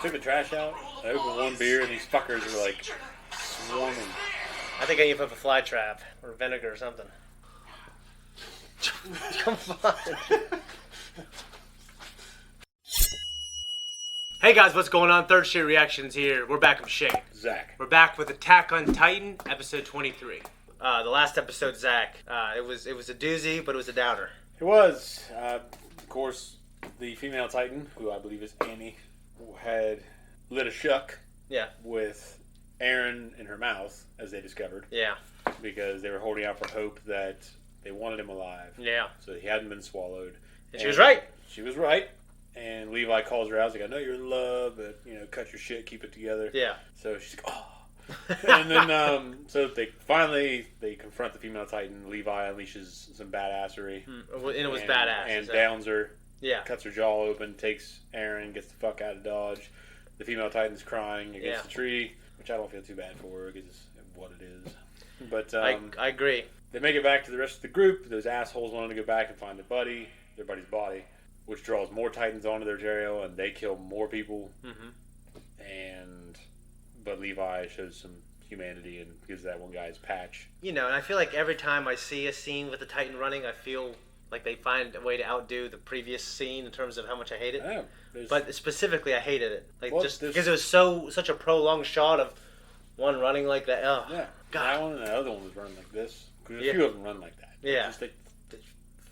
Took the trash out. I opened one beer, and these fuckers are like swarming. I think I need to put up a fly trap or vinegar or something. Come on. Hey guys, what's going on? Third Street Reactions here. We're back with Shane. Zach. We're back with Attack on Titan, episode 23. The last episode, Zach. It was a doozy, but it was a downer. It was. Of course, the female Titan, who I believe is Annie, had lit a shuck. Yeah. With Aaron in her mouth, as they discovered. Yeah. Because they were holding out for hope that they wanted him alive. Yeah. So he hadn't been swallowed. And she was right. She was right. And Levi calls her out. He's like, I know you're in love, but, cut your shit, keep it together. Yeah. So she's like, oh. And then, so they confront the female Titan. Levi unleashes some badassery. And it was badass. And downs her. Yeah. Cuts her jaw open, takes Aaron, gets the fuck out of Dodge. The female Titan's crying against the tree, which I don't feel too bad for her because it's what it is. But I agree. They make it back to the rest of the group. Those assholes wanted to go back and find their buddy's body, which draws more Titans onto their trail, and they kill more people. Mm-hmm. But Levi shows some humanity and gives that one guy his patch. And I feel like every time I see a scene with the Titan running, I feel like they find a way to outdo the previous scene in terms of how much I hate it. Yeah, but specifically, I hated it. Because it was such a prolonged shot of one running like that. Oh, yeah. God. That one and the other one was running like this. Because a few of them run like that. Yeah. It's just the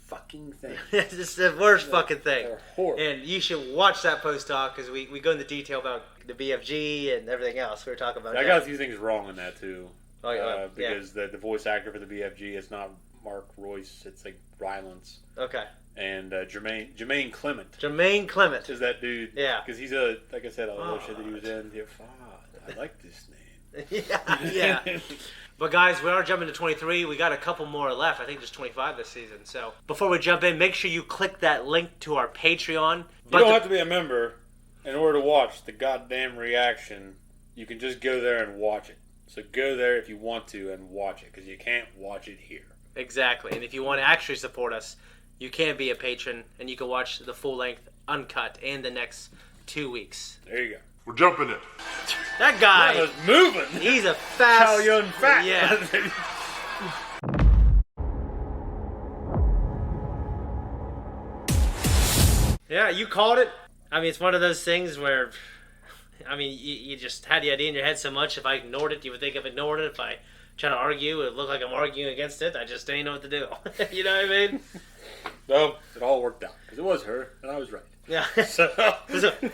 fucking thing. It's the worst fucking thing. They're horrible. And you should watch that post-talk because we go into detail about the BFG and everything else we were talking about. I got a few things wrong in that too. Oh, yeah. Because the voice actor for the BFG, it's not Mark Royce, it's like Rylance. Okay. And Jermaine Clement. Jermaine Clement. Is that dude. Yeah. Because he's like I said, all the other shit that he was in. I like this name. Yeah. But guys, we are jumping to 23. We got a couple more left. I think there's 25 this season. So before we jump in, make sure you click that link to our Patreon. You don't have to be a member in order to watch the goddamn reaction. You can just go there and watch it. So go there if you want to and watch it, because you can't watch it here. Exactly. And if you want to actually support us, you can be a patron, and you can watch the full-length uncut in the next 2 weeks. There you go. We're jumping it. That guy was moving. He's a fast Italian fat. Yeah. Yeah, you called it. I mean, it's one of those things where, you just had the idea in your head so much. If I ignored it, you would think I've ignored it. If I try to argue, it would look like I'm arguing against it. I just didn't know what to do. You know what I mean? No, it all worked out. Because it was her, and I was right. Yeah. So,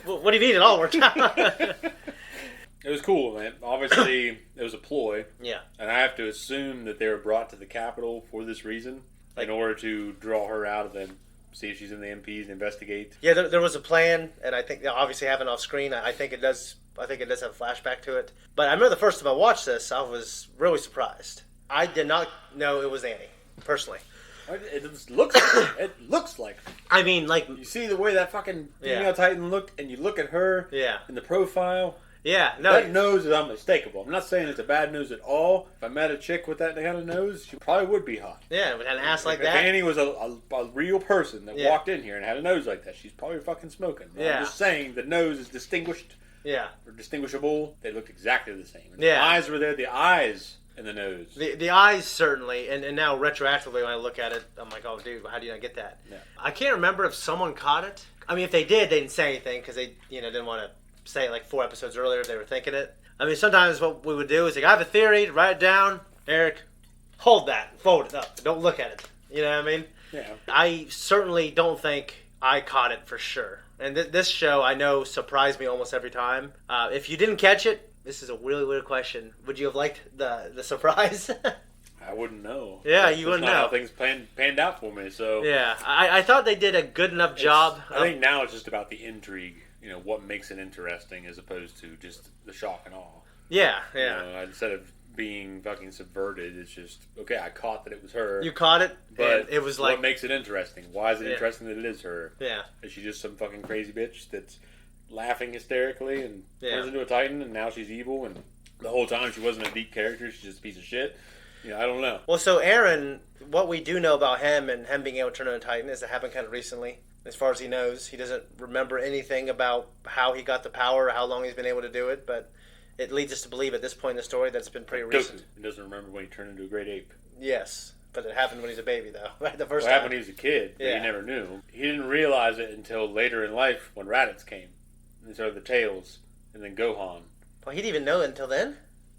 what do you mean it all worked out? It was cool, man. Obviously, it was a ploy. Yeah. And I have to assume that they were brought to the Capitol for this reason, in order to draw her out and then see if she's in the MPs and investigate. Yeah, there was a plan, and I think obviously having off screen, I think it does. I think it does have a flashback to it. But I remember the first time I watched this, I was really surprised. I did not know it was Annie, personally. It looks like her. I mean, like, you see the way that fucking female Titan looked, and you look at her in the profile. Yeah, no. That nose is unmistakable. I'm not saying it's a bad nose at all. If I met a chick with that kind of nose, she probably would be hot. Yeah, with an ass like if that. If Annie was a real person that walked in here and had a nose like that, she's probably fucking smoking. Yeah. I'm just saying the nose is distinguished. Yeah. Or distinguishable. They looked exactly the same. And yeah. The eyes were there. The eyes and the nose. The eyes, certainly. And now, retroactively, when I look at it, I'm like, oh, dude, how do you not get that? Yeah. I can't remember if someone caught it. I mean, if they did, they didn't say anything because they didn't want to say it like 4 episodes earlier if they were thinking it. I mean, sometimes what we would do is, like, I have a theory, write it down. Eric, hold that. Fold it up. Don't look at it. You know what I mean? Yeah. I certainly don't think I caught it for sure. And this show, I know, surprised me almost every time. If you didn't catch it, this is a really weird question. Would you have liked the surprise? I wouldn't know. Yeah, you wouldn't know. How things panned out for me. So yeah, I thought they did a good enough job. I think now it's just about the intrigue. What makes it interesting as opposed to just the shock and awe. Yeah, yeah. Instead of being fucking subverted, it's just, okay, I caught that it was her. You caught it, but it was like... What makes it interesting? Why is it interesting that it is her? Yeah. Is she just some fucking crazy bitch that's laughing hysterically and turns into a Titan and now she's evil and the whole time she wasn't a deep character, she's just a piece of shit? I don't know. Well, so Aaron, what we do know about him and him being able to turn into a Titan is it happened kind of recently. As far as he knows, he doesn't remember anything about how he got the power or how long he's been able to do it, but it leads us to believe at this point in the story that it's been pretty recent. He doesn't remember when he turned into a great ape. Yes, but it happened when he was a baby, though. Right, the first It time. happened when he was a kid, but he never knew. He didn't realize it until later in life when Raditz came. And so the Tails, and then Gohan. Well, he didn't even know it until then?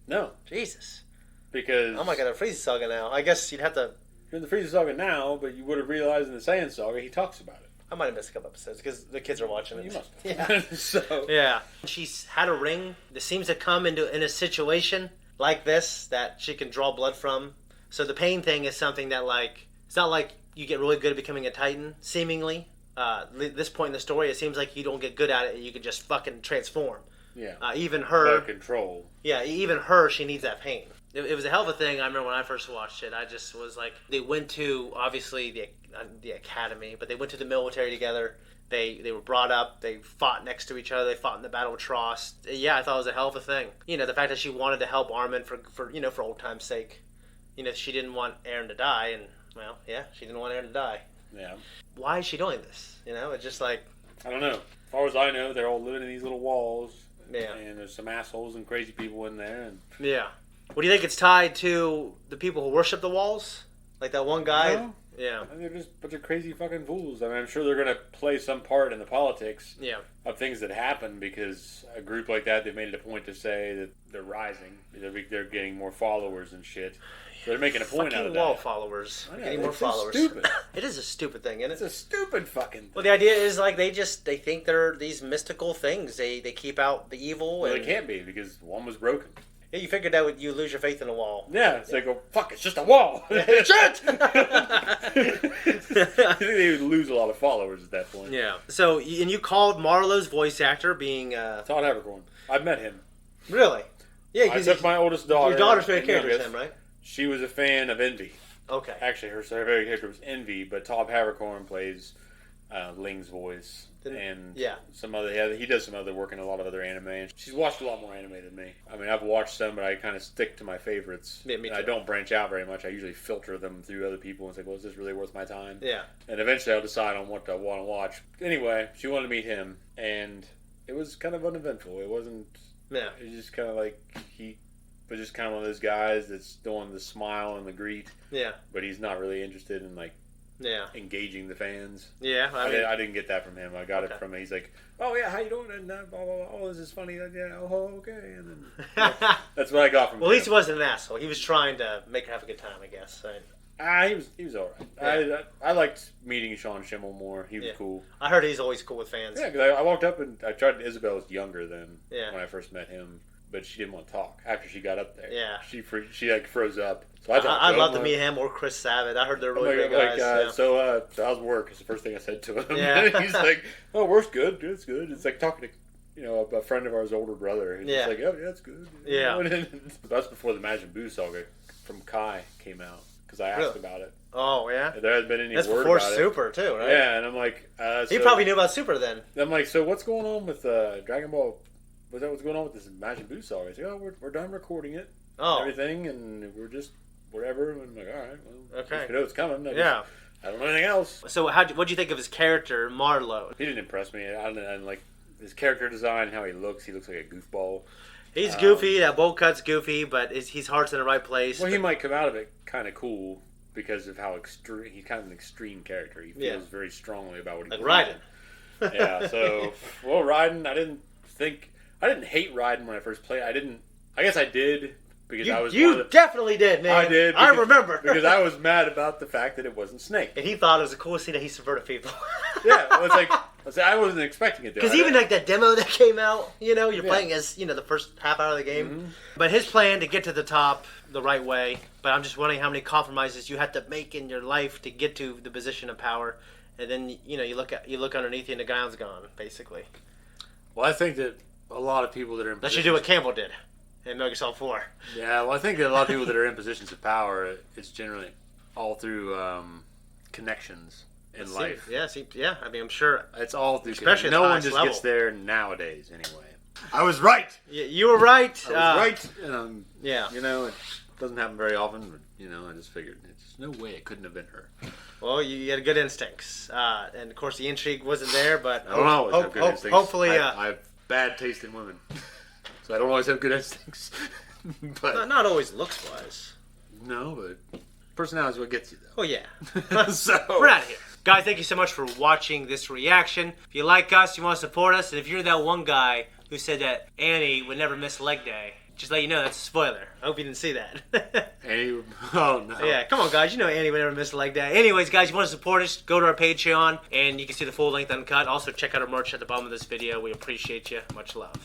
No. Jesus. Because... Oh my god, a Frieza Saga now. I guess you'd have to... You're in the Frieza Saga now, but you would have realized in the Saiyan Saga he talks about it. I might have missed a couple episodes because the kids are watching it. You must. Yeah. So. Yeah. She's had a ring that seems to come in a situation like this that she can draw blood from. So the pain thing is something that, like, it's not like you get really good at becoming a Titan, seemingly. This point in the story, it seems like you don't get good at it. You can just fucking transform. Yeah. Even her. Control. Yeah, even her, she needs that pain. It was a hell of a thing. I remember when I first watched it. I just was like, they went to, obviously, the academy, but they went to the military together. They were brought up. They fought next to each other. They fought in the Battle of Trost. Yeah, I thought it was a hell of a thing. You know, the fact that she wanted to help Armin for old time's sake. You know, she didn't want Eren to die, and, well, yeah, she didn't want Eren to die. Yeah. Why is she doing this? You know, it's just like... I don't know. As far as I know, they're all living in these little walls. Yeah. And there's some assholes and crazy people in there. And yeah. What do you think it's tied to the people who worship the walls? Like that one guy? No. Yeah. I mean, they're just a bunch of crazy fucking fools. I mean, I'm sure they're going to play some part in the politics of things that happen because a group like that, they made it a point to say that they're rising. They're getting more followers and shit. So they're making a point out of that. Wall followers. I know, getting more followers. Stupid. It is a stupid thing, isn't it? It's a stupid fucking thing. Well, the idea is like they think they're these mystical things. They keep out the evil. Well, and... they can't be because one was broken. Yeah, you figured that you lose your faith in a wall. Yeah, it's like, oh, fuck, it's just a wall. Shit! I think they would lose a lot of followers at that point. Yeah. So, and you called Marlowe's voice actor being... Todd Havercorn. I've met him. Really? Yeah. I took my oldest daughter. Your daughter's favorite character is him, right? She was a fan of Envy. Okay. Actually, her favorite character was Envy, but Todd Havercorn plays Ling's voice. And some other, he does some other work in a lot of other anime. She's watched a lot more anime than me. I mean, I've watched some, but I kind of stick to my favorites. Yeah, me too. I don't branch out very much. I usually filter them through other people and say, well, is this really worth my time? Yeah. And eventually I'll decide on what I want to watch. Anyway, she wanted to meet him, and it was kind of uneventful. It wasn't... Yeah. It was just kind of like, he was just kind of one of those guys that's doing the smile and the greet. Yeah. But he's not really interested in, like, engaging the fans. Yeah, I didn't get that from him. I got it from him. He's like, "Oh yeah, how you doing?" And blah, blah, blah. "Oh, this is funny." Yeah, oh okay. And then that's what I got from him. Well, at least he wasn't an asshole. He was trying to make her have a good time, I guess. Right? He was all right. Yeah. I liked meeting Sean Schimmel more. He was cool. I heard he's always cool with fans. Yeah, because I walked up and I tried. Isabel was younger than when I first met him, but she didn't want to talk after she got up there. Yeah, she like froze up. So I'd love to meet him or Chris Sabat. I heard they're really good guys. So how's work? Is the first thing I said to him. Yeah. He's like, "Oh, work's good. It's good." It's like talking to a friend of ours older brother. He's like, "Oh, yeah, it's good." Yeah. That's before the Majin Buu saga from Kai came out because I asked about it. Oh yeah. There hasn't been any That's word before about Super it. too, right? Yeah, and I'm like, he probably knew about Super then. I'm like, so what's going on with Dragon Ball? Was that what's going on with this Majin Buu saga? He's like, oh, we're done recording it, everything, and we're just whatever. And I'm like, all right, well, okay, you know it's coming. I don't know anything else. So what'd you think of his character, Marlowe? He didn't impress me. I didn't like his character design, how he looks. He looks like a goofball. He's goofy. That bowl cut's goofy, but his heart's in the right place. Well, he might come out of it kind of cool because of how extreme. He's kind of an extreme character. He feels very strongly about what he like Raiden. Yeah. So Raiden, I didn't hate Raiden when I first played. I guess I did because I was. You definitely did, man. I did. I remember because I was mad about the fact that it wasn't Snake, and he thought it was the coolest thing that he subverted people. Yeah, it was like I wasn't expecting it. Because even like that demo that came out, you're playing as the first half hour of the game. Mm-hmm. But his plan to get to the top the right way. But I'm just wondering how many compromises you had to make in your life to get to the position of power, and then you look underneath you and the guy's gone, basically. Well, I think that a lot of people that are in that should do what Campbell did in Metal Gear Solid 4. Yeah, well, I think that a lot of people that are in positions of power, it's generally all through connections in life. Yeah. I mean, I'm sure it's all through. Especially no one just gets there nowadays, anyway. I was right. You were right. I was right. Yeah. Doesn't happen very often, but, you know, I just figured there's no way it couldn't have been her. Well, you had good instincts. And, of course, the intrigue wasn't there, but I don't always have good instincts. Hopefully... I have bad taste in women. So I don't always have good instincts. But not always looks-wise. No, but personality is what gets you, though. Oh, yeah. So we're out of here. Guys, thank you so much for watching this reaction. If you like us, you want to support us, and if you're that one guy who said that Annie would never miss leg day, just let you know that's a spoiler. I hope you didn't see that. Annie, oh no. Yeah, come on, guys. You know Annie would never miss a leg day. Anyways, guys, you want to support us, go to our Patreon, and you can see the full-length uncut. Also, check out our merch at the bottom of this video. We appreciate you. Much love.